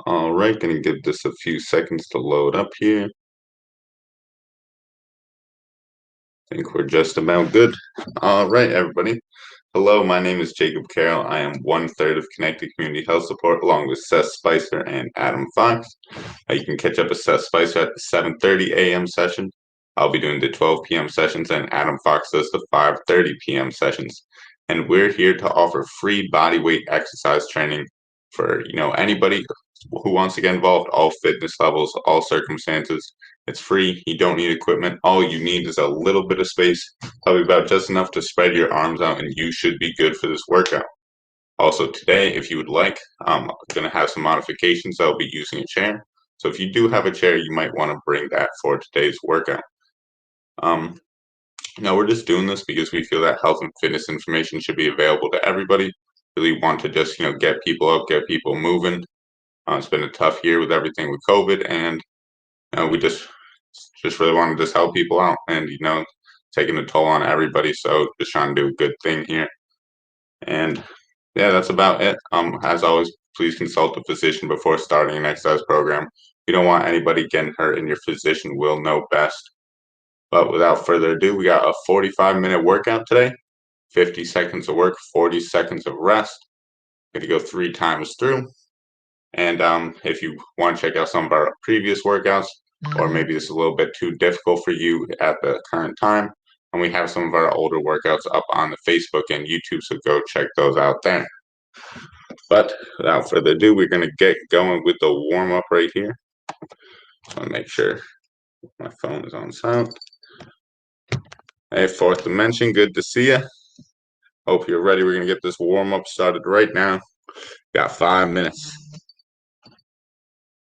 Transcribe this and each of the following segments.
All right, gonna give this a few seconds to load up here. Think we're just about good. All right, everybody. Hello, my name is Jacob Carroll. I am 1/3 of Connected Community Health Support, along with Seth Spicer and Adam Fox. You can catch up with Seth Spicer at the 7:30 a.m. session. I'll be doing the 12 p.m. sessions, and Adam Fox does the 5:30 p.m. sessions. And we're here to offer free bodyweight exercise training for anybody who wants to get involved, all fitness levels, all circumstances. It's free. You don't need equipment. All you need is a little bit of space, probably about just enough to spread your arms out, and you should be good for this workout. Also today, if you would like, I'm going to have some modifications. I'll be using a chair. So if you do have a chair, you might want to bring that for today's workout. Now we're just doing this because we feel that health and fitness information should be available to everybody. Really want to just, get people up, get people moving. It's been a tough year with everything with COVID, and we just really want to just help people out, and taking a toll on everybody. So just trying to do a good thing here. And yeah, that's about it. As always, please consult a physician before starting an exercise program. You don't want anybody getting hurt, and your physician will know best. But without further ado, we got a 45-minute workout today. 50 seconds of work, 40 seconds of rest. Going to go 3 times through. And if you want to check out some of our previous workouts, or maybe it's a little bit too difficult for you at the current time, and we have some of our older workouts up on the Facebook and YouTube, so go check those out there. But without further ado, we're going to get going with the warm-up right here. So I'll make sure my phone is on silent. Hey, Fourth Dimension, good to see you. Hope you're ready. We're going to get this warm-up started right now. Got 5 minutes.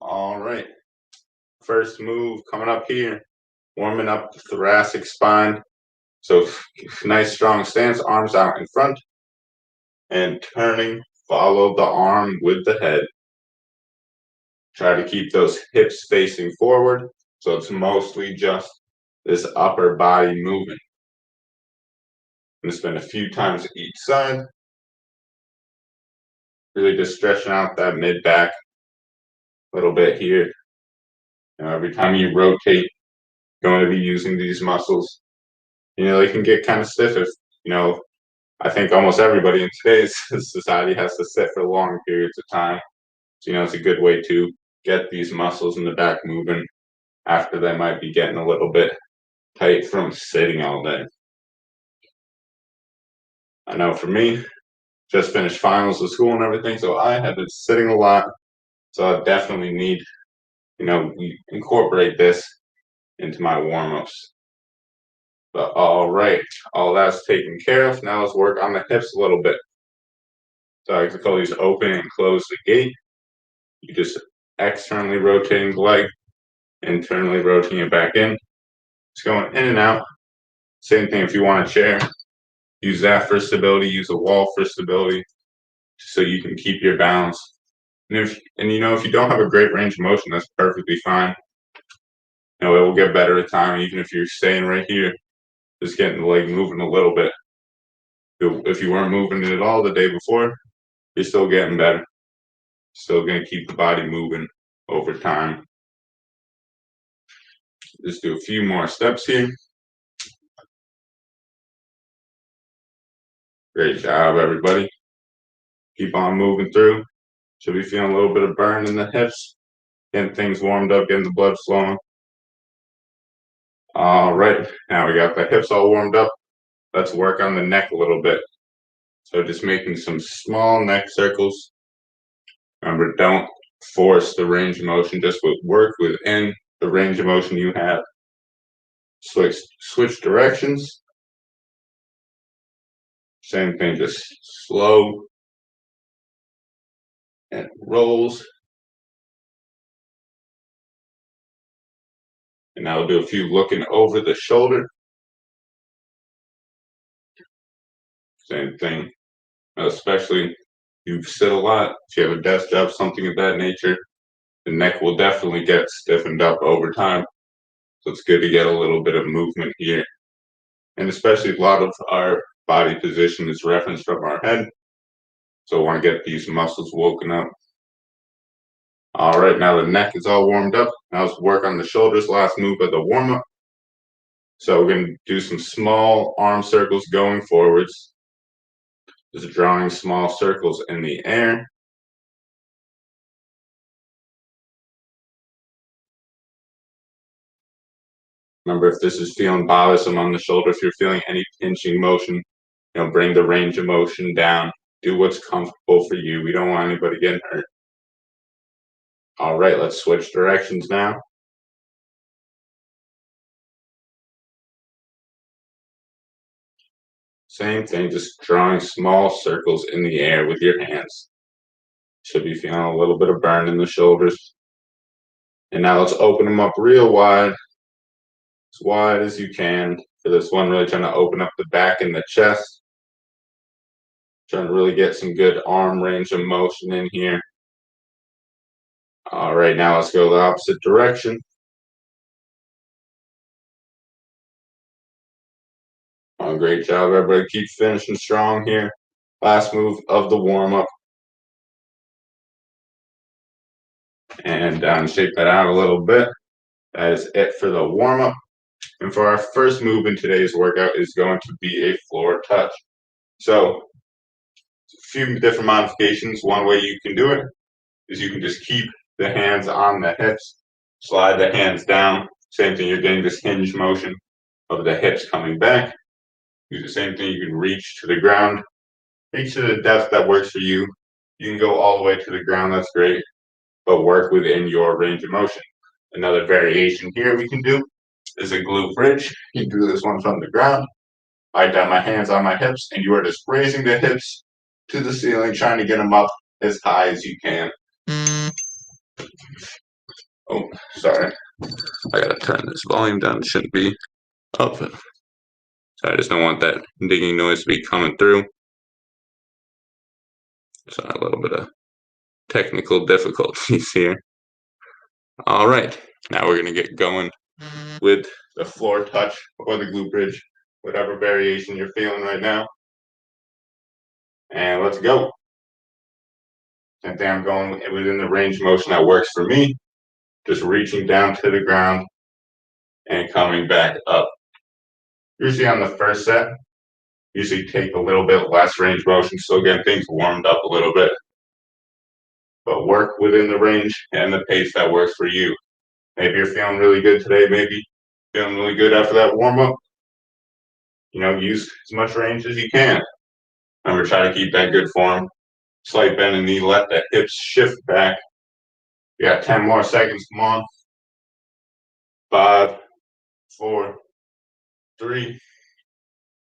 All right. First move coming up here. Warming up the thoracic spine. So nice strong stance, arms out in front. And turning, follow the arm with the head. Try to keep those hips facing forward. So it's mostly just this upper body moving. I'm going to spend a few times each side. Really just stretching out that mid back a little bit here. Every time you rotate, you're going to be using these muscles. They can get kind of stiff if, I think almost everybody in today's society has to sit for long periods of time. So, it's a good way to get these muscles in the back moving after they might be getting a little bit tight from sitting all day. I know for me, just finished finals of school and everything, so I have been sitting a lot. So I definitely need, incorporate this into my warm-ups. But all right, all that's taken care of. Now let's work on the hips a little bit. So I like to call these open and close the gate. You just externally rotating the leg, internally rotating it back in. It's going in and out. Same thing if you want a chair. Use that for stability. Use a wall for stability, so you can keep your balance. And if you don't have a great range of motion, that's perfectly fine. It will get better with time, even if you're staying right here, just getting the leg moving a little bit. If you weren't moving it at all the day before, you're still getting better. Still going to keep the body moving over time. Just do a few more steps here. Great job, everybody. Keep on moving through. Should be feeling a little bit of burn in the hips. Getting things warmed up, getting the blood flowing. All right, now we got the hips all warmed up. Let's work on the neck a little bit. So just making some small neck circles. Remember, don't force the range of motion, just work within the range of motion you have. Switch directions. Same thing, just slow and rolls. And now we'll do a few looking over the shoulder. Same thing, especially if you sit a lot, if you have a desk job, something of that nature, the neck will definitely get stiffened up over time. So it's good to get a little bit of movement here. And especially a lot of our body position is referenced from our head. So I want to get these muscles woken up. All right, now the neck is all warmed up. Now let's work on the shoulders, last move of the warm-up. So we're going to do some small arm circles going forwards. Just drawing small circles in the air. Remember, if this is feeling bothersome on the shoulder, if you're feeling any pinching motion, bring the range of motion down. Do what's comfortable for you. We don't want anybody getting hurt. All right, let's switch directions now. Same thing, just drawing small circles in the air with your hands. Should be feeling a little bit of burn in the shoulders. And now let's open them up real wide, as wide as you can. For this one, really trying to open up the back and the chest. Trying to really get some good arm range of motion in here. All right, now let's go the opposite direction. Oh, great job, everybody. Keep finishing strong here. Last move of the warm-up. And shake that out a little bit. That is it for the warm-up. And for our first move in today's workout is going to be a floor touch. So, a few different modifications. One way you can do it is you can just keep the hands on the hips, slide the hands down. Same thing, you're getting this hinge motion of the hips coming back. Do the same thing, you can reach to the ground. Reach to the depth that works for you. You can go all the way to the ground, that's great, but work within your range of motion. Another variation here we can do is a glute bridge. You can do this one from the ground. I got my hands on my hips, and you are just raising the hips to the ceiling, trying to get them up as high as you can. Oh, sorry. I gotta turn this volume down. It shouldn't be up. So I just don't want that dinging noise to be coming through. So a little bit of technical difficulties here. All right, now we're gonna get going with the floor touch or the glute bridge, whatever variation you're feeling right now. And let's go. Same thing, I'm going within the range of motion that works for me. Just reaching down to the ground and coming back up. Usually on the first set, usually take a little bit less range motion, still getting things warmed up a little bit. But work within the range and the pace that works for you. Maybe you're feeling really good today, maybe feeling really good after that warm-up. Use as much range as you can. Remember, try to keep that good form. Slight bend in the knee, let the hips shift back. You got 10 more seconds, come on. 5, 4, 3,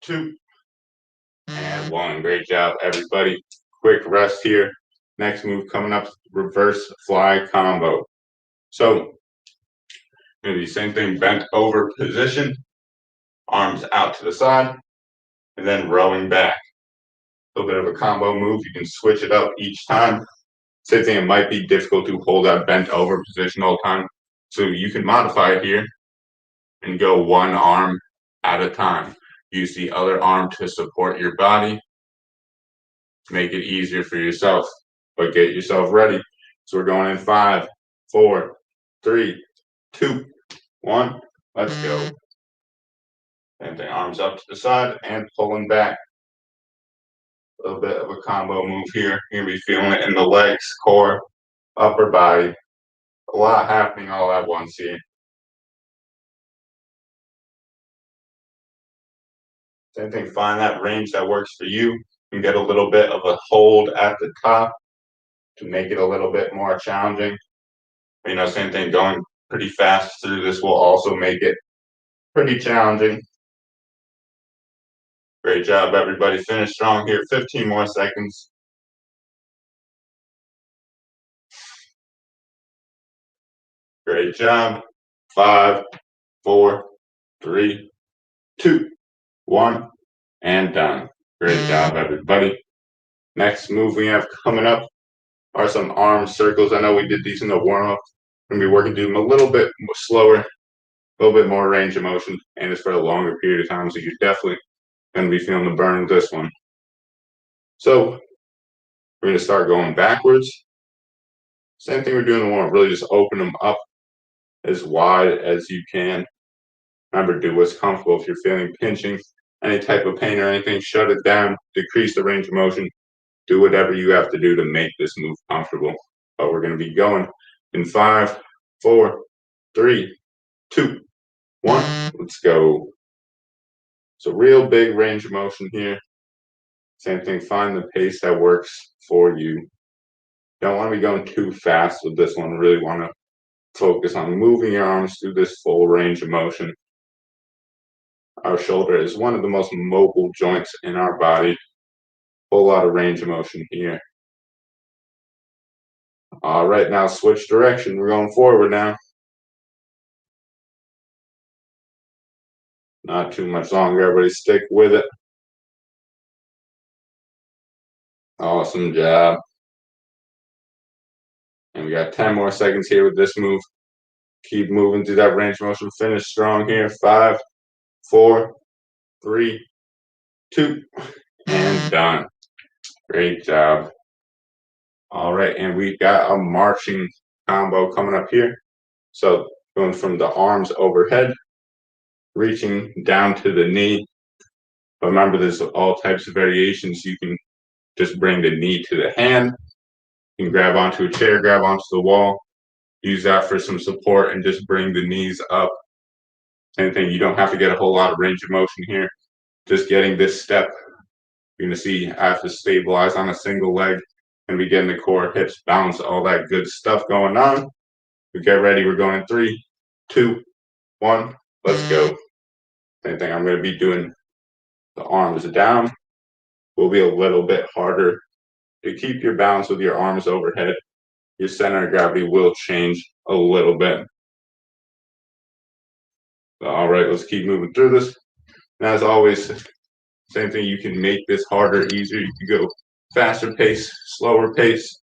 2, and 1. Great job, everybody. Quick rest here. Next move coming up, reverse fly combo. So, the same thing, bent over position, arms out to the side, and then rowing back. A little bit of a combo move. You can switch it up each time. Same thing, it might be difficult to hold that bent over position all the time. So you can modify it here and go one arm at a time. Use the other arm to support your body. Make it easier for yourself, but get yourself ready. So we're going in 5, 4, 3, 2, 1. Let's go. Same thing, arms up to the side and pulling back. A little bit of a combo move here. You're going to be feeling it in the legs, core, upper body. A lot happening all at once here. Same thing, find that range that works for you. You can get a little bit of a hold at the top to make it a little bit more challenging. Same thing, going pretty fast through this will also make it pretty challenging. Great job, everybody. Finish strong here. 15 more seconds. Great job. 5, 4, 3, 2, 1, and done. Great job, everybody. Next move we have coming up are some arm circles. I know we did these in the warm-up. We're going to be working to do them a little bit slower, a little bit more range of motion, and it's for a longer period of time, so you're definitely going to be feeling the burn with this one. So we're going to start going backwards. Same thing we're doing in the warm-up, really just open them up as wide as you can. Remember, do what's comfortable. If you're feeling pinching, any type of pain or anything, shut it down, decrease the range of motion, do whatever you have to do to make this move comfortable. But we're going to be going in 5, 4, 3, 2, 1. Let's go. So real big range of motion here. Same thing, find the pace that works for you. Don't want to be going too fast with this one. Really want to focus on moving your arms through this full range of motion. Our shoulder is one of the most mobile joints in our body. Whole lot of range of motion here. All right, now switch direction. We're going forward now. Not too much longer. Everybody stick with it. Awesome job. And we got 10 more seconds here with this move. Keep moving through that range of motion. Finish strong here. 5, 4, 3, 2, and done. Great job. All right, and we got a marching combo coming up here. So going from the arms overhead, reaching down to the knee. But remember, there's all types of variations. You can just bring the knee to the hand. You can grab onto a chair, grab onto the wall, use that for some support, and just bring the knees up. Same thing, you don't have to get a whole lot of range of motion here. Just getting this step, you're going to see I have to stabilize on a single leg and we get in the core, hips, balance, all that good stuff going on. We get ready, we're going in 3, 2, 1, let's go. Same thing, I'm going to be doing the arms down. Will be a little bit harder to keep your balance with your arms overhead. Your center of gravity will change a little bit. All right, let's keep moving through this. And as always, same thing, you can make this harder, easier. You can go faster pace, slower pace.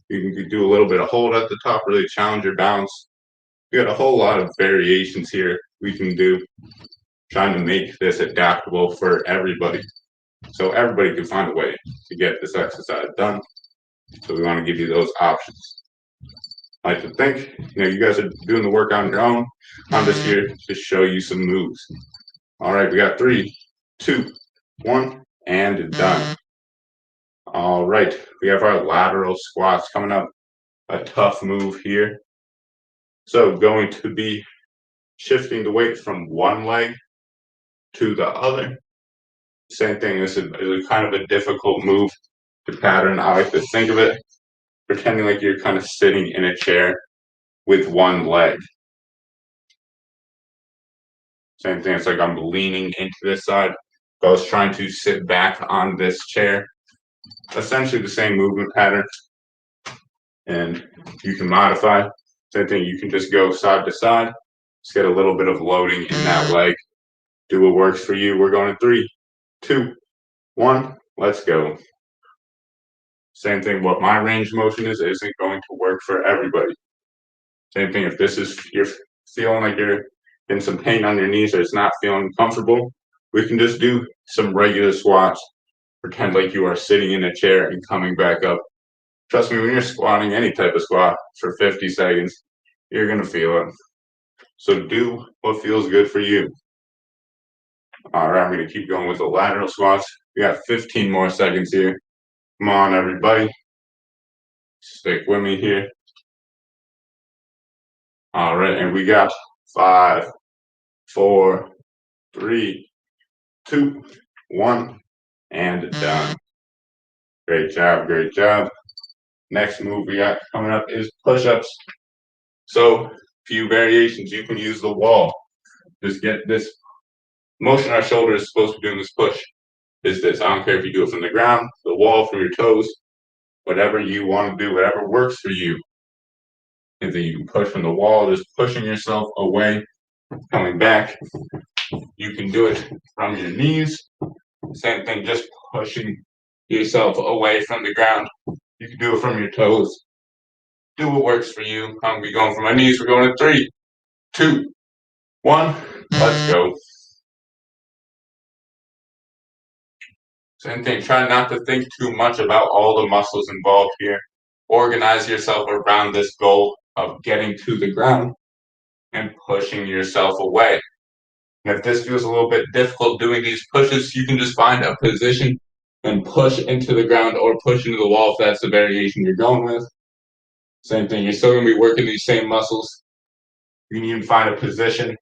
You can do a little bit of hold at the top, really challenge your balance. We got a whole lot of variations here we can do, trying to make this adaptable for everybody. So everybody can find a way to get this exercise done. So we want to give you those options. I like to think, you guys are doing the work on your own. I'm just here to show you some moves. All right, we got 3, 2, 1, and done. All right, we have our lateral squats coming up. A tough move here. So going to be shifting the weight from one leg to the other. Same thing, this is kind of a difficult move to pattern. I like to think of it, pretending like you're kind of sitting in a chair with one leg. Same thing, it's like I'm leaning into this side. If I was trying to sit back on this chair, essentially the same movement pattern. And you can modify. Same thing, you can just go side to side. Just get a little bit of loading in that leg. Do what works for you. We're going in 3, 2, 1, let's go. Same thing, what my range of motion is isn't going to work for everybody. Same thing, if this is, you're feeling like you're in some pain on your knees or it's not feeling comfortable, we can just do some regular squats. Pretend like you are sitting in a chair and coming back up. Trust me, when you're squatting any type of squat for 50 seconds, you're going to feel it. So do what feels good for you. All right, I'm going to keep going with the lateral squats. We got 15 more seconds here. Come on, everybody. Stick with me here. All right, and we got 5, 4, 3, 2, 1, and done. Great job, great job. Next move we got coming up is push-ups. So, few variations. You can use the wall. Just get this motion our shoulder is supposed to be doing this push. Is this. I don't care if you do it from the ground, the wall, from your toes, whatever you want to do, whatever works for you. And then you can push from the wall, just pushing yourself away, coming back. You can do it from your knees. Same thing, just pushing yourself away from the ground. You can do it from your toes. Do what works for you. I'm going to be going from my knees. We're going in 3, 2, 1. Let's go. Same thing, try not to think too much about all the muscles involved here. organize yourself around this goal of getting to the ground and pushing yourself away. And if this feels a little bit difficult doing these pushes, you can just find a position and push into the ground or push into the wall if that's the variation you're going with. Same thing, you're still going to be working these same muscles. You can even find a position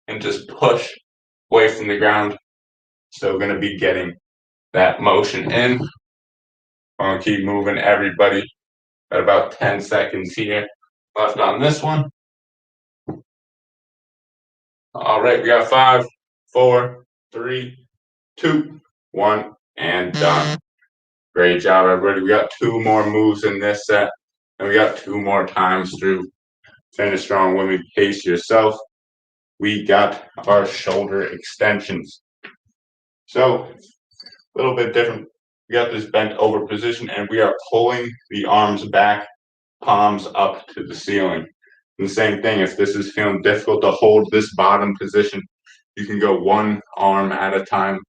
and just push away from the ground. Still going to be getting that motion in. I'm going to keep moving everybody. Got about 10 seconds here left on this one. All right, we got 5, 4, 3, 2, 1, and done. Great job, everybody. We got 2 more moves in this set, and we got 2 more times through. Finish strong, women. Pace yourself. We got our shoulder extensions. So, a little bit different. We got this bent over position, and we are pulling the arms back, palms up to the ceiling. And the same thing, if this is feeling difficult to hold this bottom position, you can go one arm at a time,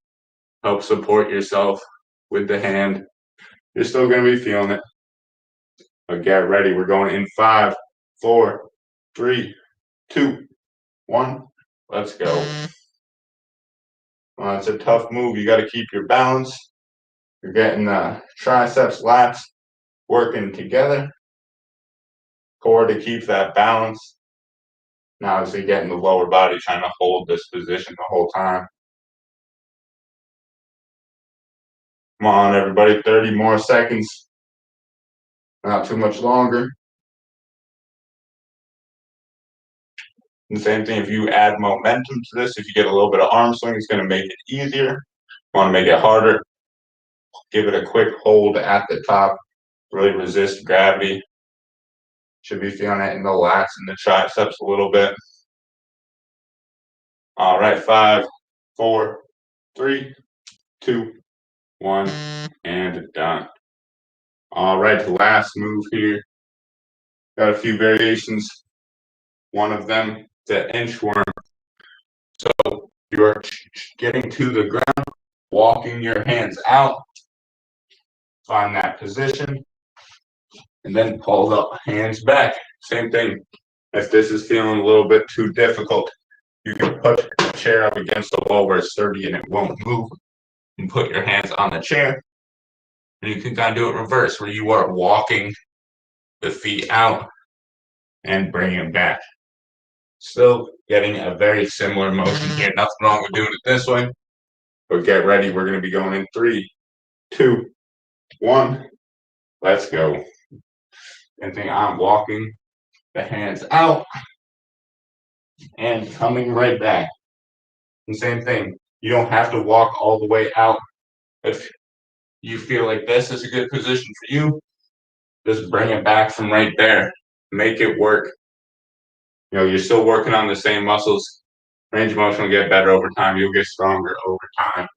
help support yourself with the hand. You're still going to be feeling it. But get ready. We're going in 5, 4, 3, 2, 1. Let's go. It's a tough move. You got to keep your balance. You're getting the triceps, lats working together. Core to keep that balance. Now, obviously, getting the lower body trying to hold this position the whole time. Come on, everybody. 30 more seconds. Not too much longer. And same thing, if you add momentum to this, if you get a little bit of arm swing, it's going to make it easier. Want to make it harder. Give it a quick hold at the top. Really resist gravity. Should be feeling it in the lats and the triceps a little bit. All right, 5, 4, 3, 2, 1, and done. All right, last move here. Got a few variations. One of them, the inchworm. So you're getting to the ground, walking your hands out, find that position, and then pull the hands back. Same thing. If this is feeling a little bit too difficult, you can put the chair up against the wall where it's sturdy and it won't move. And put your hands on the chair. And you can kind of do it reverse, where you are walking the feet out and bringing them back. Still getting a very similar motion here. Nothing wrong with doing it this way. But get ready. We're going to be going in 3, 2, 1. Let's go. And thing, I'm walking the hands out and coming right back. And same thing. You don't have to walk all the way out. If you feel like this is a good position for you, just bring it back from right there. Make it work. You know, you're still working on the same muscles. Range of motion will get better over time. You'll get stronger over time.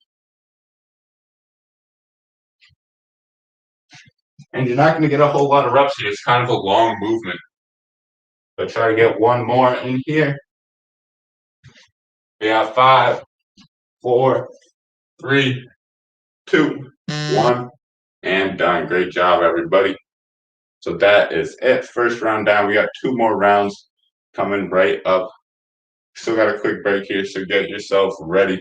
And you're not going to get a whole lot of reps here. It's kind of a long movement. But try to get one more in here. We have 5, 4, 3, 2, 1, and done. Great job, everybody. So that is it. First round down. We got 2 more rounds coming right up. Still got a quick break here, so get yourself ready.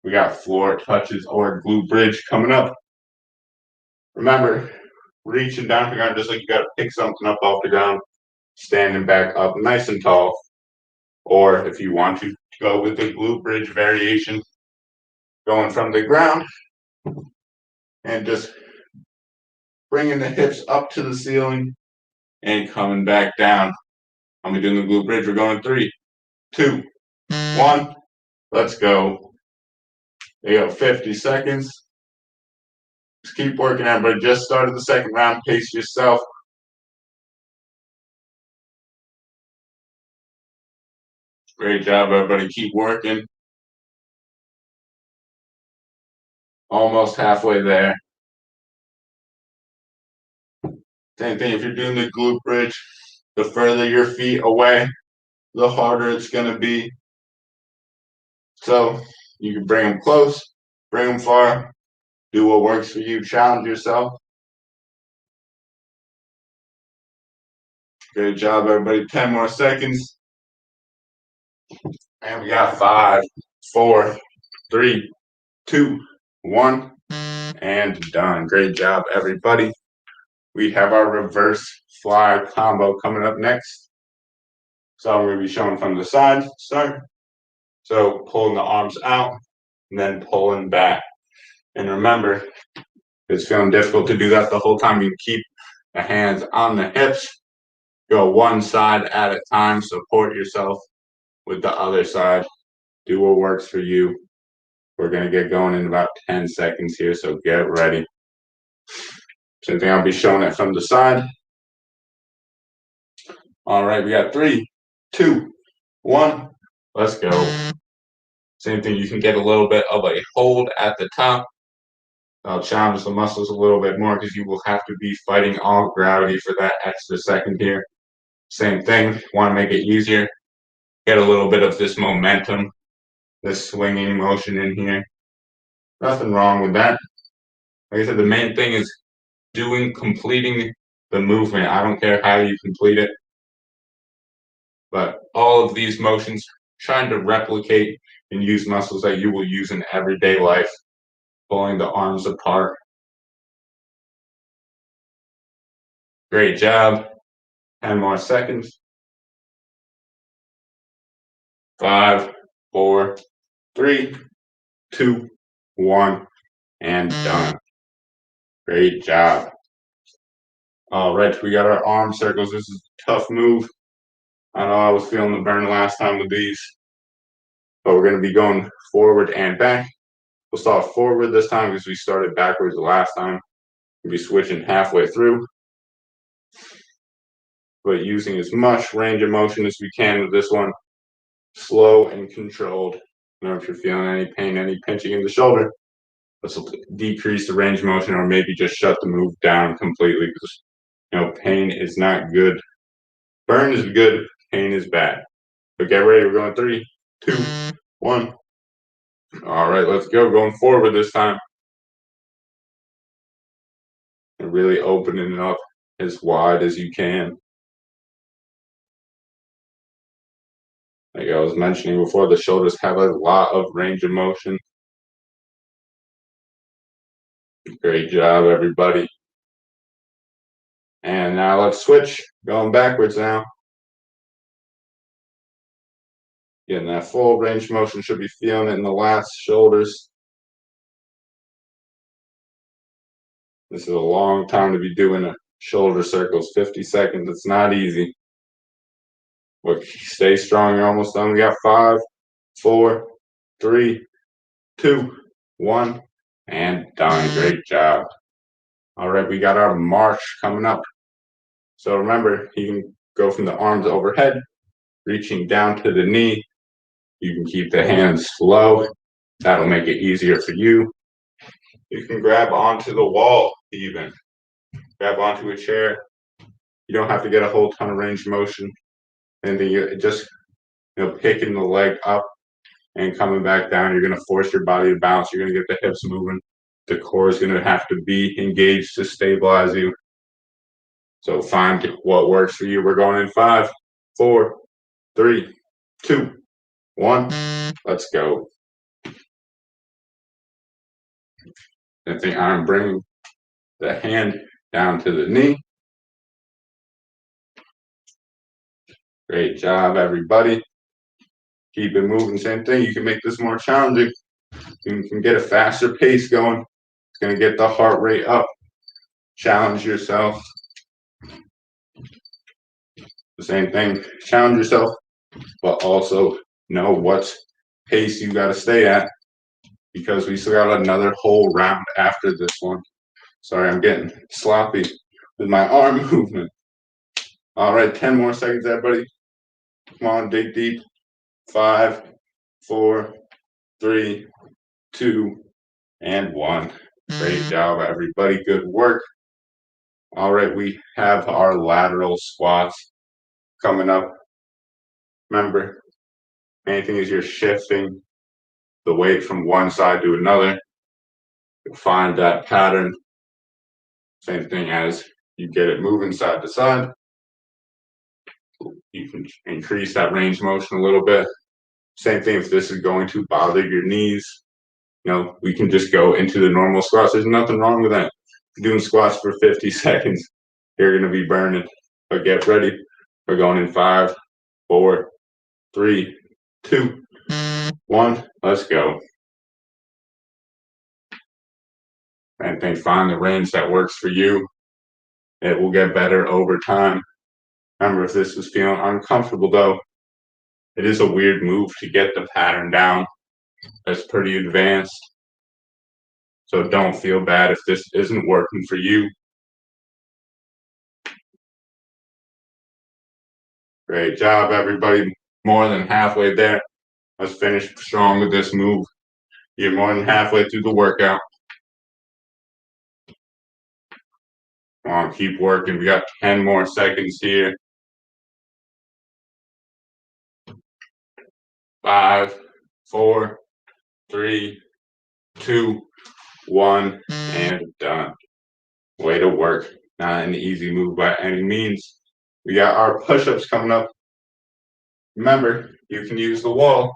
We got floor touches or glute bridge coming up. Remember, reaching down to the ground just like you got to pick something up off the ground, standing back up nice and tall. Or if you want to go with the glute bridge variation, going from the ground and just bringing the hips up to the ceiling and coming back down. I'm doing the glute bridge. We're going 3, 2, 1. Let's go. There you go, 50 seconds. Just keep working, everybody. Just started the second round. Pace yourself. Great job, everybody. Keep working. Almost halfway there. Same thing, if you're doing the glute bridge, the further your feet away, the harder it's going to be. So you can bring them close, bring them far, do what works for you, challenge yourself. Great job, everybody. 10 more seconds. And we got 5, 4, 3, 2, 1, and done. Great job, everybody. We have our reverse fly combo coming up next. So I'm going to be showing from the side. Start. So pulling the arms out and then pulling back. And remember, if it's feeling difficult to do that the whole time, you can keep the hands on the hips. Go one side at a time. Support yourself with the other side. Do what works for you. We're going to get going in about 10 seconds here, so get ready. Same thing, I'll be showing it from the side. All right, we got 3, 2, 1. Let's go. Same thing, you can get a little bit of a hold at the top. I'll challenge the muscles a little bit more because you will have to be fighting all gravity for that extra second here. Same thing, want to make it easier. Get a little bit of this momentum, this swinging motion in here. Nothing wrong with that. Like I said, the main thing is completing the movement. I don't care how you complete it, but all of these motions, trying to replicate and use muscles that you will use in everyday life, pulling the arms apart. Great job. 10 more seconds. 5, 4, 3, 2, 1, and done. Great job. All right, we got our arm circles. This is a tough move. I know I was feeling the burn last time with these, but we're going to be going forward and back. We'll start forward this time because we started backwards the last time. We'll be switching halfway through, but using as much range of motion as we can with this one. Slow and controlled. I don't know if you're feeling any pain, any pinching in the shoulder. This will decrease the range of motion or maybe just shut the move down completely because pain is not good. Burn is good, pain is bad. But get ready, we're going 3, 2, 1. All right, let's go. Going forward this time. And really opening it up as wide as you can. Like I was mentioning before, the shoulders have a lot of range of motion. Great job, everybody. And now let's switch. Going backwards now. Getting that full range of motion. Should be feeling it in the lats, shoulders. This is a long time to be doing shoulder circles. 50 seconds. It's not easy. But stay strong. You're almost done. We got 5, 4, 3, 2, 1, and done. Great job. All right, we got our march coming up. So remember, you can go from the arms overhead, reaching down to the knee. You can keep the hands low. That'll make it easier for you. You can grab onto the wall even. Grab onto a chair. You don't have to get a whole ton of range of motion. And then you just picking the leg up and coming back down. You're going to force your body to bounce. You're going to get the hips moving. The core is going to have to be engaged to stabilize you. So find what works for you. We're going in 5, 4, 3, 2, 1. Let's go. I think I'm bringing the hand down to the knee. Great job, everybody. Keep it moving. Same thing. You can make this more challenging. You can get a faster pace going. It's going to get the heart rate up. Challenge yourself. The same thing. Challenge yourself, but also know what pace you got to stay at because we still got another whole round after this one. Sorry, I'm getting sloppy with my arm movement. All right, 10 more seconds, everybody. Come on, dig deep. 5, 4, 3, 2, and 1. Great job, everybody. Good work. All right, we have our lateral squats coming up. Remember, main thing is you're shifting the weight from one side to another. You'll find that pattern. Same thing as you get it moving side to side. You can increase that range of motion a little bit. Same thing if this is going to bother your knees. We can just go into the normal squats. There's nothing wrong with that. If you're doing squats for 50 seconds, you're going to be burning. But get ready. We're going in 5, 4, 3, 2, 1. Let's go. And then find the range that works for you. It will get better over time. Remember, if this is feeling uncomfortable, though, it is a weird move to get the pattern down. That's pretty advanced. So don't feel bad if this isn't working for you. Great job, everybody. More than halfway there. Let's finish strong with this move. You're more than halfway through the workout. Come on, keep working. We got 10 more seconds here. 5, 4, 3, 2, 1, and done. Way to work. Not an easy move by any means. We got our push-ups coming up. Remember, you can use the wall.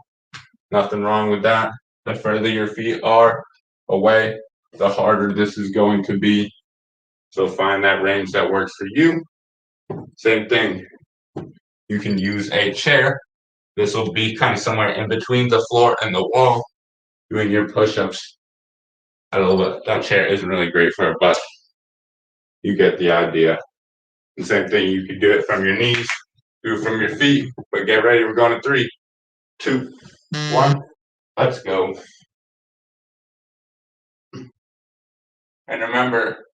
Nothing wrong with that. The further your feet are away, the harder this is going to be. So find that range that works for you. Same thing. You can use a chair. This will be kind of somewhere in between the floor and the wall, doing your push-ups. A little bit. That chair isn't really great for it, but you get the idea. The same thing, you can do it from your knees, do it from your feet, but get ready. We're going to 3, 2, 1. Let's go. And remember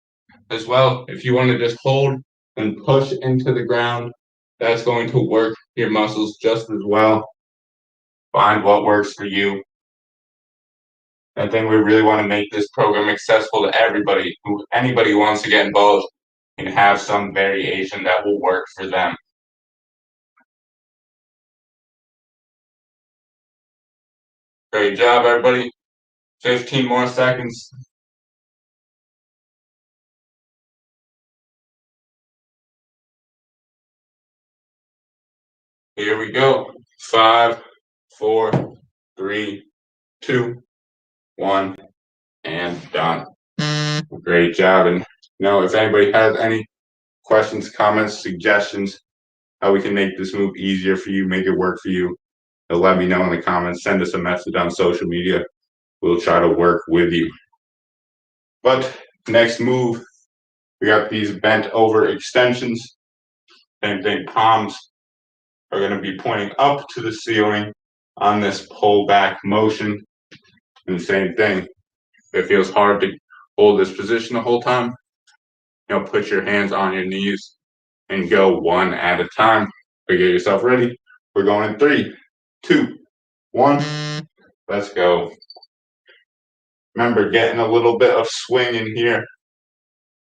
as well, if you want to just hold and push into the ground, that's going to work your muscles just as well. Find what works for you. I think we really want to make this program accessible to everybody. Anybody who wants to get involved can have some variation that will work for them. Great job, everybody. 15 more seconds. Here we go. 5, 4, 3, 2, 1, and done. Great job. And if anybody has any questions, comments, suggestions, how we can make this move easier for you, make it work for you, let me know in the comments. Send us a message on social media. We'll try to work with you. But next move, we got these bent over extensions. Same thing, palms are going to be pointing up to the ceiling on this pull back motion. And same thing, if it feels hard to hold this position the whole time, put your hands on your knees and go one at a time. So get yourself ready. We're going in 3, 2, 1. Let's go. Remember, getting a little bit of swing in here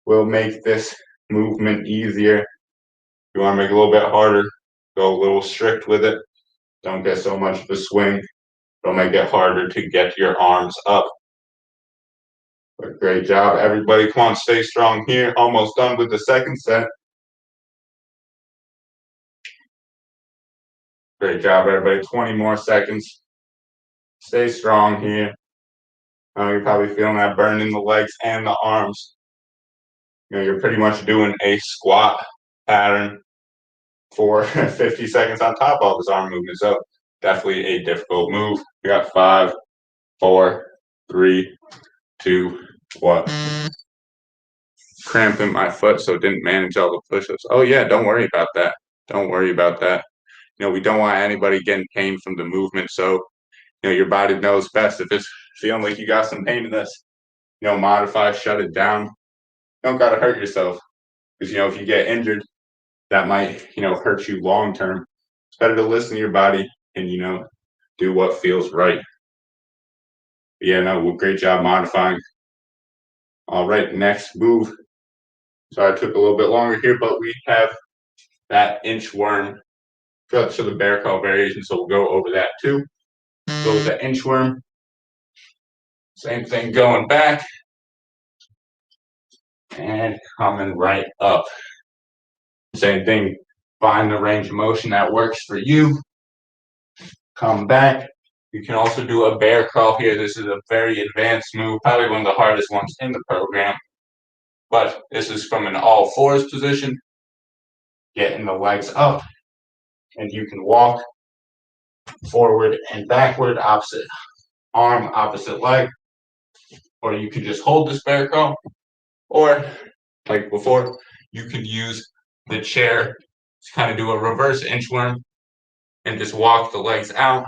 will make this movement easier. You want to make it a little bit harder, go a little strict with it. Don't get so much of a swing. It'll make it harder to get your arms up. But great job, everybody. Come on, stay strong here. Almost done with the second set. Great job, everybody. 20 more seconds. Stay strong here. You're probably feeling that burn in the legs and the arms. You're pretty much doing a squat pattern for 50 seconds on top of this arm movement. So definitely a difficult move. We got 5, 4, 3, 2, 1. Cramping my foot, so it didn't manage all the push-ups. Oh yeah, don't worry about that. Don't worry about that. We don't want anybody getting pain from the movement. So, your body knows best. If it's feeling like you got some pain in this, modify, shut it down. You don't got to hurt yourself. Because, if you get injured, that might, hurt you long term. It's better to listen to your body and, do what feels right. But yeah, great job modifying. All right, next move. Sorry, I took a little bit longer here, but we have that inchworm. So the bear crawl variation, so we'll go over that too. Go with the inchworm. Same thing, going back and coming right up. Same thing, Find the range of motion that works for you. Come back. You can also do a bear crawl here. This is a very advanced move, probably one of the hardest ones in the program. But this is from an all fours position. Getting the legs up, and you can walk forward and backward, opposite arm, opposite leg. Or you can just hold this bear crawl. Or, like before, you could use the chair to kind of do a reverse inchworm and just walk the legs out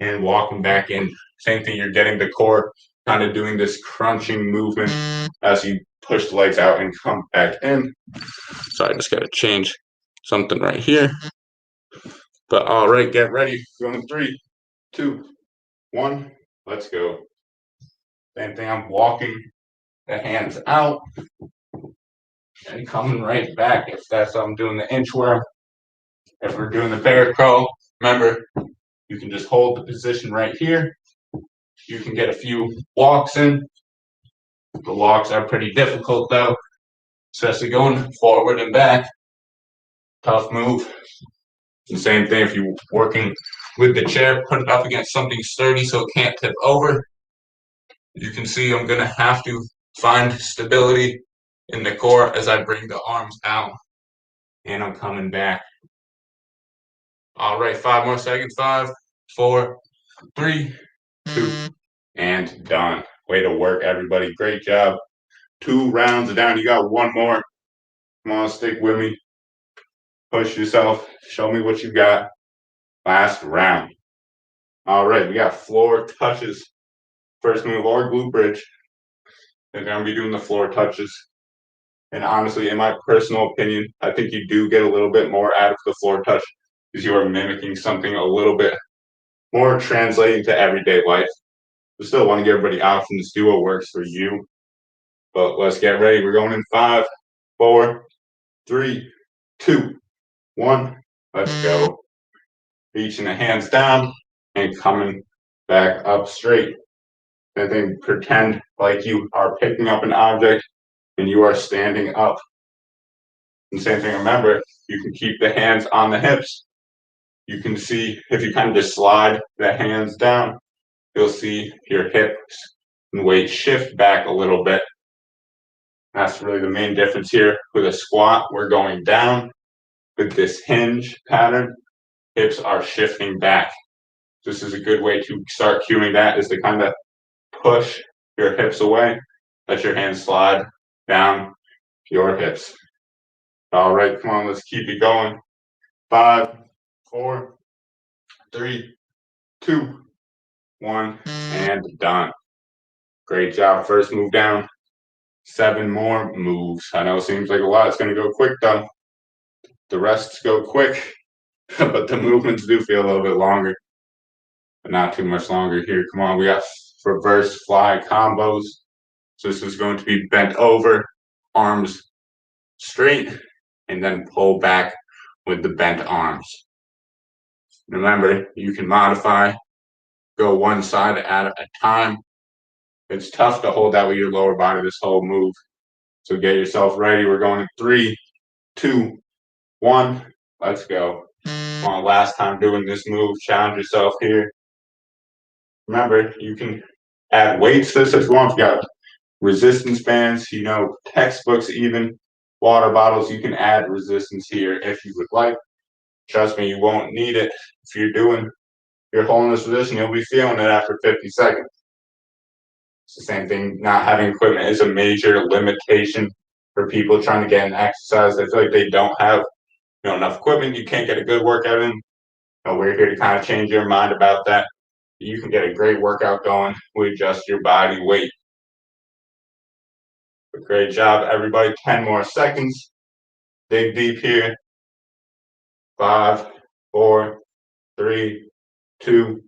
and walk them back in. Same thing, you're getting the core kind of doing this crunching movement as you push the legs out and come back in. So I just got to change something right here. But all right, get ready. Going 3, 2, 1, let's go. Same thing, I'm walking the hands out and coming right back. If that's I'm doing the inchworm. If we're doing the bear crawl, remember, you can just hold the position right here. You can get a few walks in. The walks are pretty difficult though, especially going forward and back. Tough move. The same thing if you're working with the chair, put it up against something sturdy so it can't tip over. You can see I'm going to have to find stability in the core as I bring the arms out. And I'm coming back. All right, 5 more seconds. 5, 4, 3, 2, and done. Way to work, everybody. Great job. 2 rounds down. You got 1 more. Come on, stick with me. Push yourself. Show me what you got. Last round. All right, we got floor touches. First move, or glute bridge. They're going to be doing the floor touches. And honestly, in my personal opinion, I think you do get a little bit more out of the floor touch because you are mimicking something a little bit more translating to everyday life. We still want to give everybody options, do what works for you. But let's get ready. We're going in 5, 4, 3, 2, 1. Let's go. Reaching the hands down and coming back up straight. And then pretend like you are picking up an object and you are standing up. And same thing, remember, you can keep the hands on the hips. You can see if you kind of just slide the hands down, you'll see your hips and weight shift back a little bit. That's really the main difference here. With a squat, we're going down. With this hinge pattern, hips are shifting back. This is a good way to start cueing that, is to kind of push your hips away. Let your hands slide down your hips. All right, come on, let's keep it going. 5, 4, 3, 2, 1, and done. Great job. First move down. 7 more moves. I know it seems like a lot. It's going to go quick though. The rests go quick, but the movements do feel a little bit longer, but not too much longer here. Come on, we got reverse fly combos. So this is going to be bent over, arms straight, and then pull back with the bent arms. Remember, you can modify, go one side at a time. It's tough to hold that with your lower body this whole move. So get yourself ready. We're going in 3, 2, 1. Let's go. Come on, last time doing this move. Challenge yourself here. Remember, you can add weights to this if you want. You got resistance bands, textbooks even, water bottles. You can add resistance here if you would like. Trust me, you won't need it. If you're holding this position, you'll be feeling it after 50 seconds. It's the same thing. Not having equipment is a major limitation for people trying to get an exercise. They feel like they don't have enough equipment. You can't get a good workout in. We're here to kind of change your mind about that. You can get a great workout going with just your body weight. But great job, everybody. 10 more seconds. Dig deep here. 5, 4, 3, 2,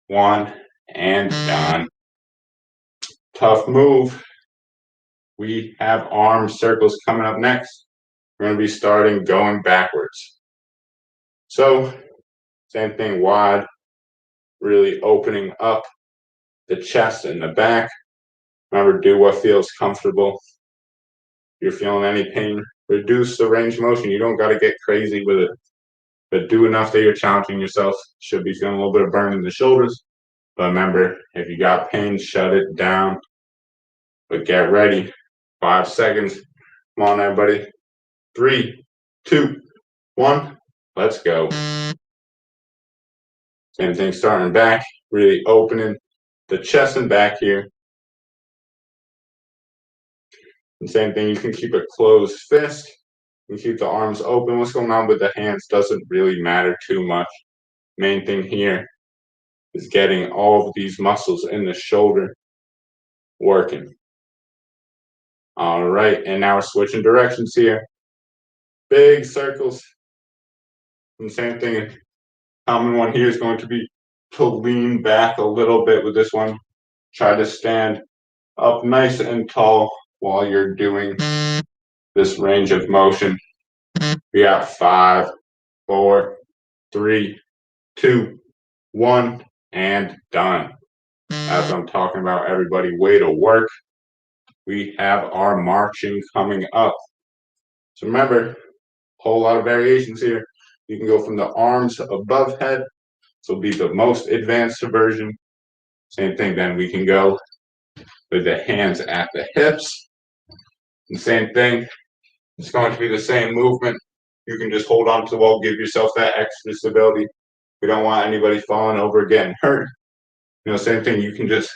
1, and done. Tough move. We have arm circles coming up next. We're going to be starting going backwards. So, same thing, wide, really opening up the chest and the back. Remember, do what feels comfortable. If you're feeling any pain, reduce the range of motion. You don't got to get crazy with it, but do enough that you're challenging yourself. Should be feeling a little bit of burn in the shoulders. But remember, if you got pain, shut it down. But get ready. 5 seconds. Come on, everybody. 3, 2, 1. Let's go. Same thing starting back, really opening the chest and back here. And same thing, you can keep a closed fist. You keep the arms open. What's going on with the hands doesn't really matter too much. Main thing here is getting all of these muscles in the shoulder working. All right, and now we're switching directions here. Big circles. And same thing, common one here is going to be to lean back a little bit with this one. Try to stand up nice and tall while you're doing this range of motion. We got 5, 4, 3, 2, 1, and done. As I'm talking about, everybody, way to work. We have our marching coming up. So remember, whole lot of variations here. You can go from the arms above head, so be the most advanced version. Same thing, then we can go with the hands at the hips. And same thing, it's going to be the same movement. You can just hold on to the wall, give yourself that extra stability. We don't want anybody falling over, getting hurt. Same thing, you can just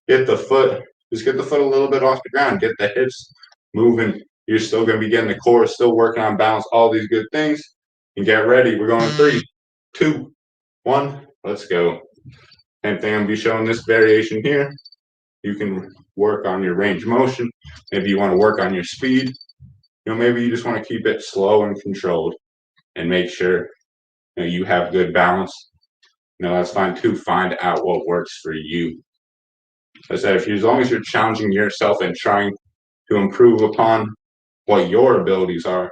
get the foot a little bit off the ground, get the hips moving. You're still going to be getting the core, still working on balance, all these good things. And get ready. We're going 3, 2, 1. Let's go. Same thing, I'm going to be showing this variation here. You can work on your range of motion. Maybe you want to work on your speed. Maybe you just want to keep it slow and controlled and make sure you have good balance. That's fine too. Find out what works for you. As I said, as long as you're challenging yourself and trying to improve upon what your abilities are,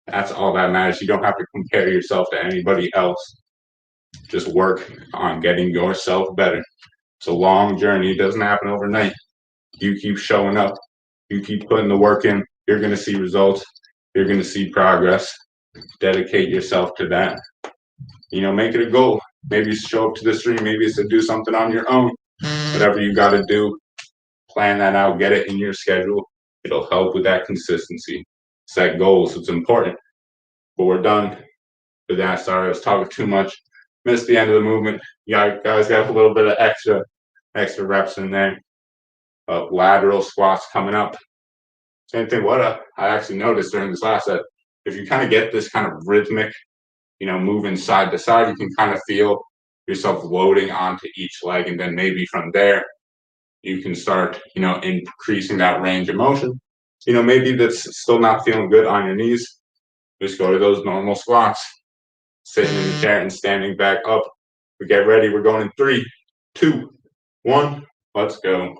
that's all that matters. You don't have to compare yourself to anybody else. Just work on getting yourself better. It's a long journey. It doesn't happen overnight. You keep showing up. You keep putting the work in. You're going to see results. You're going to see progress. Dedicate yourself to that. Make it a goal. Maybe show up to the stream. Maybe it's to do something on your own. Whatever you got to do, plan that out. Get it in your schedule. It'll help with that consistency. Set goals. It's important. But we're done with that. Sorry, I was talking too much. Missed the end of the movement. You guys got a little bit of extra reps in there. Lateral squats coming up. Same thing. I actually noticed during this last set, if you kind of get this kind of rhythmic, moving side to side, you can kind of feel yourself loading onto each leg, and then maybe from there you can start, increasing that range of motion. Maybe that's still not feeling good on your knees. Just go to those normal squats, sitting in the chair and standing back up. We get ready. We're going in 3, 2, 1. Let's go.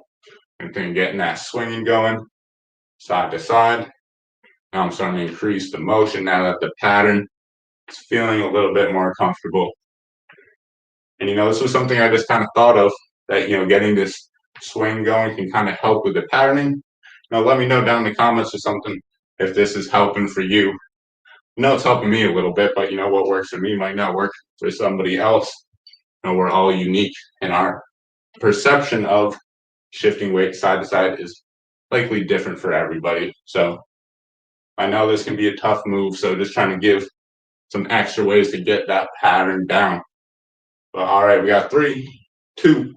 And then getting that swinging going, side to side. Now I'm starting to increase the motion now that the pattern is feeling a little bit more comfortable. And this was something I just kind of thought of, that getting this swing going can kind of help with the patterning. Let me know down in the comments or something if this is helping for you. It's helping me a little bit, but what works for me might not work for somebody else. We're all unique, and our perception of shifting weight side to side is likely different for everybody. So I know this can be a tough move, so just trying to give some extra ways to get that pattern down. But all right, we got 3, 2,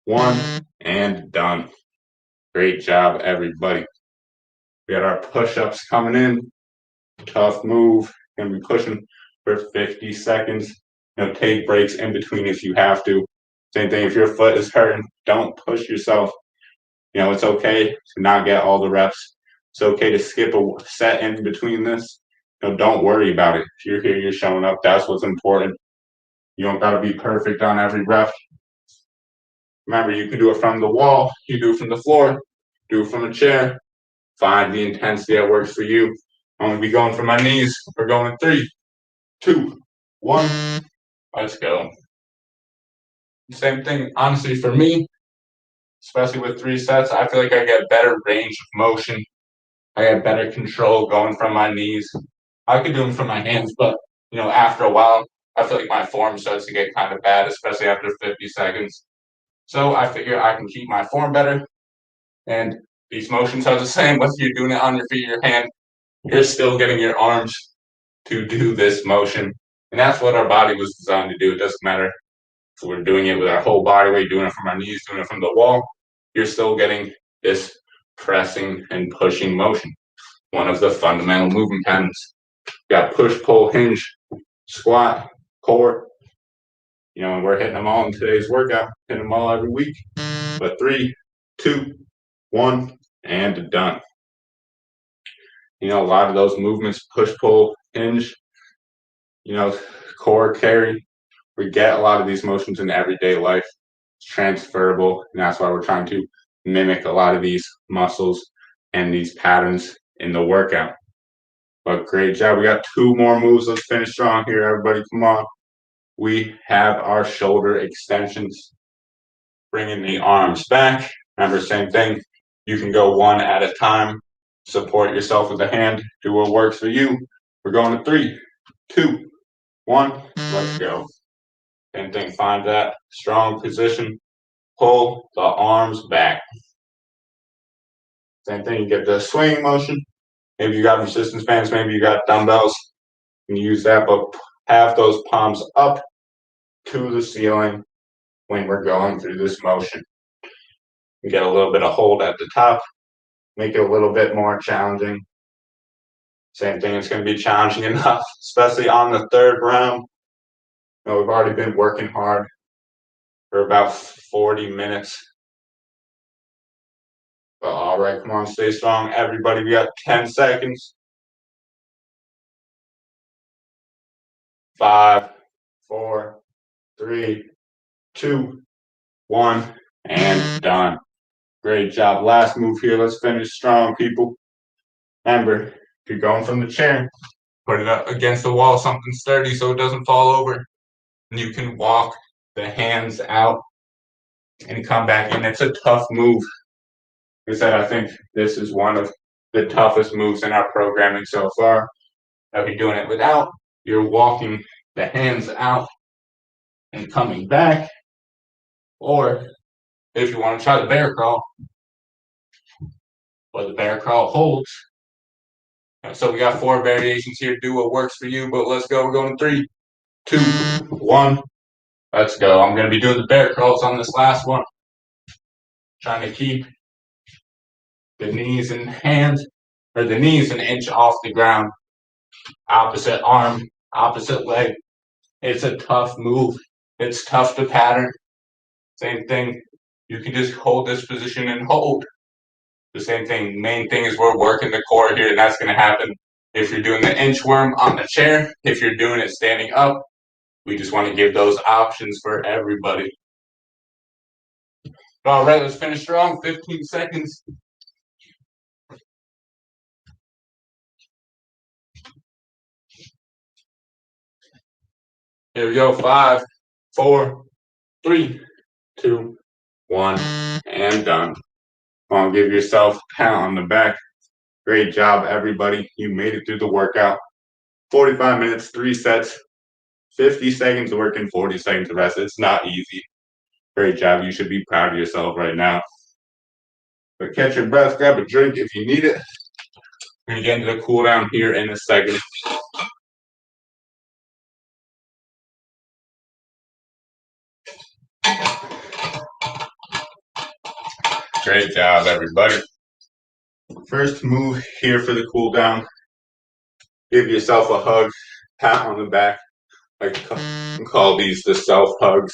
1, and done. Great job, everybody. We got our push-ups coming in. Tough move. Gonna be pushing for 50 seconds. Take breaks in between if you have to. Same thing, if your foot is hurting, don't push yourself. It's okay to not get all the reps. It's okay to skip a set in between this. Don't worry about it. If you're here, you're showing up. That's what's important. You don't got to be perfect on every rep. Remember, you can do it from the wall. You do it from the floor. Do it from a chair. Find the intensity that works for you. I'm going to be going for my knees. We're going 3, 2, 1. Let's go. Same thing, honestly, for me, especially with 3 sets, I feel like I get better range of motion I got better control going from my knees. I could do them from my hands, but after a while, I feel like my form starts to get kind of bad, especially after 50 seconds. So I figure I can keep my form better. And these motions are the same, whether you're doing it on your feet or your hand, you're still getting your arms to do this motion. And that's what our body was designed to do. It doesn't matter if we're doing it with our whole body weight, doing it from our knees, doing it from the wall, you're still getting this pressing and pushing motion. One of the fundamental movement patterns. You got push, pull, hinge, squat, core. And we're hitting them all in today's workout, hitting them all every week. But 3, 2, 1, and done. A lot of those movements, push, pull, hinge, core, carry, we get a lot of these motions in everyday life. It's transferable, and that's why we're trying to mimic a lot of these muscles and these patterns in the workout. But great job. We got 2 more moves. Let's finish strong here, everybody. Come on. We have our shoulder extensions. Bringing the arms back. Remember, same thing. You can go one at a time. Support yourself with a hand. Do what works for you. We're going to 3, 2, 1. Let's go. Same thing. Find that strong position. Pull the arms back. Same thing. You get the swing motion. Maybe you got resistance bands. Maybe you got dumbbells. You can use that, but have those palms up to the ceiling when we're going through this motion. You get a little bit of hold at the top. Make it a little bit more challenging. Same thing, it's going to be challenging enough, especially on the 3rd round. We've already been working hard for about 40 minutes. But all right, come on, stay strong. Everybody, we got 10 seconds. 5, 4, 3, 2, 1, and done. Great job. Last move here. Let's finish strong, people. Remember, if you're going from the chair, put it up against the wall, something sturdy so it doesn't fall over. And you can walk the hands out and come back in. It's a tough move. Like I said, I think this is one of the toughest moves in our programming so far. I'll be doing it without. You're walking the hands out and coming back. Or if you want to try the bear crawl, but the bear crawl holds. So we got 4 variations here. Do what works for you, but let's go. We're going 3, 2, 1. Let's go. I'm going to be doing the bear crawls on this last one. Trying to keep the knees and hands, or the knees an inch off the ground. Opposite arm, opposite leg. It's a tough move. It's tough to pattern. Same thing. You can just hold this position and hold. The same thing. Main thing is we're working the core here, and that's going to happen if you're doing the inchworm on the chair. If you're doing it standing up, we just want to give those options for everybody. All right, let's finish strong. 15 seconds. Here we go. 5, 4, 3, 2, 1, and done. Come on, give yourself a pat on the back. Great job, everybody. You made it through the workout. 45 minutes, 3 sets, 50 seconds of work and 40 seconds of rest. It's not easy. Great job. You should be proud of yourself right now. But catch your breath, grab a drink if you need it. We're going to get into the cool down here in a second. Great job, everybody. First move here for the cool down. Give yourself a hug, pat on the back. I call these the self hugs.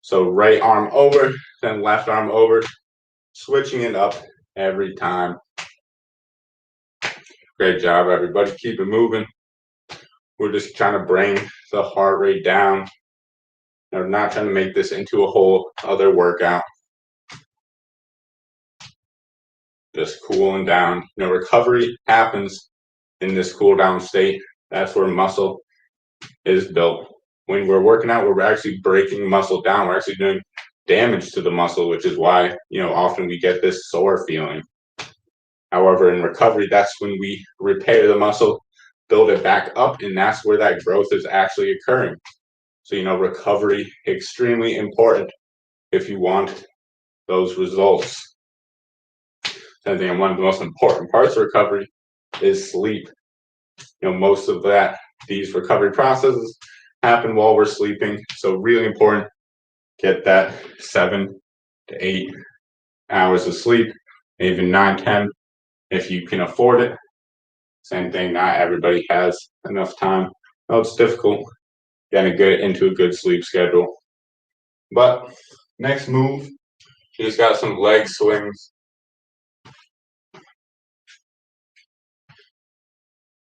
So right arm over, then left arm over, switching it up every time. Great job, everybody. Keep it moving. We're just trying to bring the heart rate down. We're not trying to make this into a whole other workout. Just cooling down. Recovery happens in this cool down state. That's where muscle is built. When we're working out, we're actually breaking muscle down. We're actually doing damage to the muscle, which is why, often we get this sore feeling. However, in recovery, that's when we repair the muscle, build it back up, and that's where that growth is actually occurring. So, recovery, extremely important if you want those results. I think one of the most important parts of recovery is sleep. Most of these recovery processes happen while we're sleeping. So really important, get that 7 to 8 hours of sleep, even 9, 10 if you can afford it. Same thing, not everybody has enough time. No, it's difficult getting into a good sleep schedule. But next move, you just got some leg swings.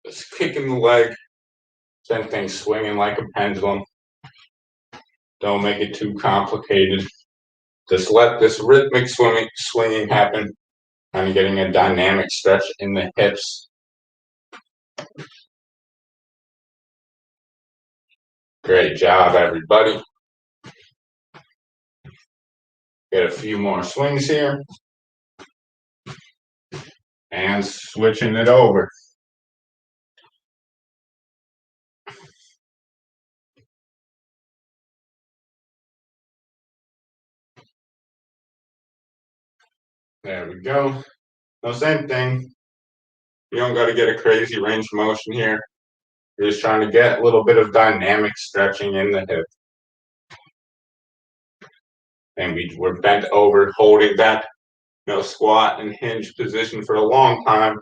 Just kicking the leg. Same thing, swinging like a pendulum. Don't make it too complicated. Just let this rhythmic swinging happen. I'm getting a dynamic stretch in the hips. Great job, everybody. Get a few more swings here. And switching it over. There we go. Now, same thing. You don't got to get a crazy range of motion here. You're just trying to get a little bit of dynamic stretching in the hip. And we're bent over, holding that squat and hinge position for a long time.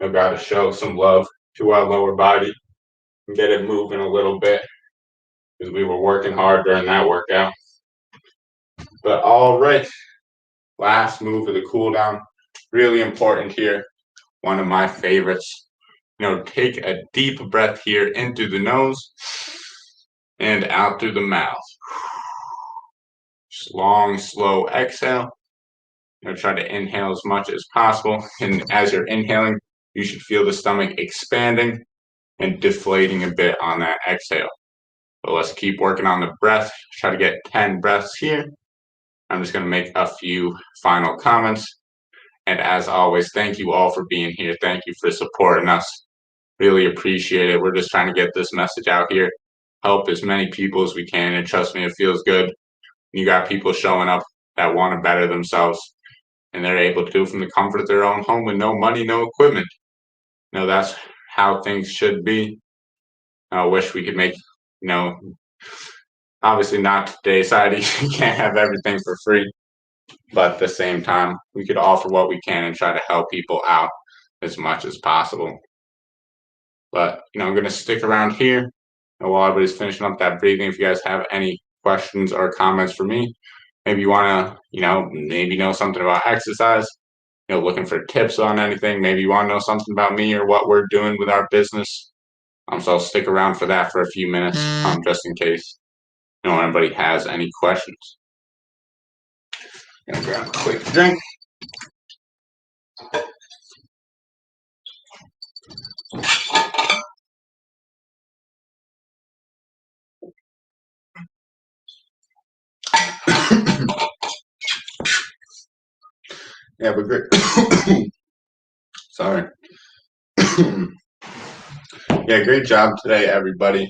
We've got to show some love to our lower body and get it moving a little bit because we were working hard during that workout. But all right, last move of the cool down, really important here. One of my favorites. Take a deep breath here in through the nose and out through the mouth. Just long, slow exhale. Try to inhale as much as possible. And as you're inhaling, you should feel the stomach expanding and deflating a bit on that exhale. But let's keep working on the breath. Try to get 10 breaths here. I'm just going to make a few final comments. And as always, thank you all for being here. Thank you for supporting us. Really appreciate it. We're just trying to get this message out here, help as many people as we can. And trust me, it feels good. You got people showing up that want to better themselves, and they're able to do it from the comfort of their own home with no money, no equipment. That's how things should be. I wish we could make, obviously not today's society. You can't have everything for free. But at the same time, we could offer what we can and try to help people out as much as possible. But, I'm going to stick around here while everybody's finishing up that breathing. If you guys have any questions or comments for me, maybe you want to, maybe know something about exercise, looking for tips on anything. Maybe you want to know something about me or what we're doing with our business. So I'll stick around for that for a few minutes, just in case, anybody has any questions. Gonna grab a quick drink. Yeah, but great. Sorry. Yeah, great job today, everybody.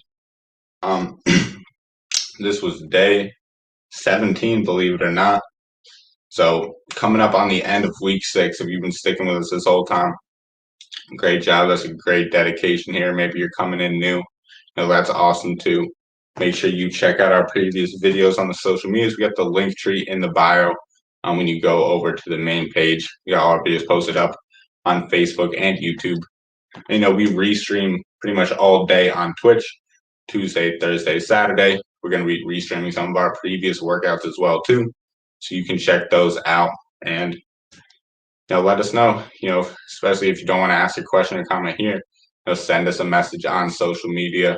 This was day 17, believe it or not. So coming up on the end of week 6, if you've been sticking with us this whole time, great job. That's a great dedication here. Maybe you're coming in new. That's awesome too. Make sure you check out our previous videos on the social medias. We got the link tree in the bio. When you go over to the main page, we got all our videos posted up on Facebook and YouTube. We restream pretty much all day on Twitch, Tuesday, Thursday, Saturday. We're going to be restreaming some of our previous workouts as well too, so you can check those out and let us know. Especially if you don't want to ask a question or comment here, send us a message on social media,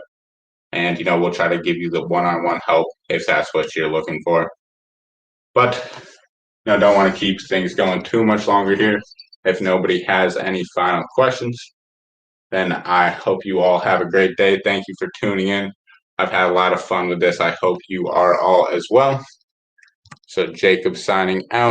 and we'll try to give you the one-on-one help if that's what you're looking for. But don't want to keep things going too much longer here. If nobody has any final questions, then I hope you all have a great day. Thank you for tuning in. I've had a lot of fun with this. I hope you are all as well. So Jacob signing out.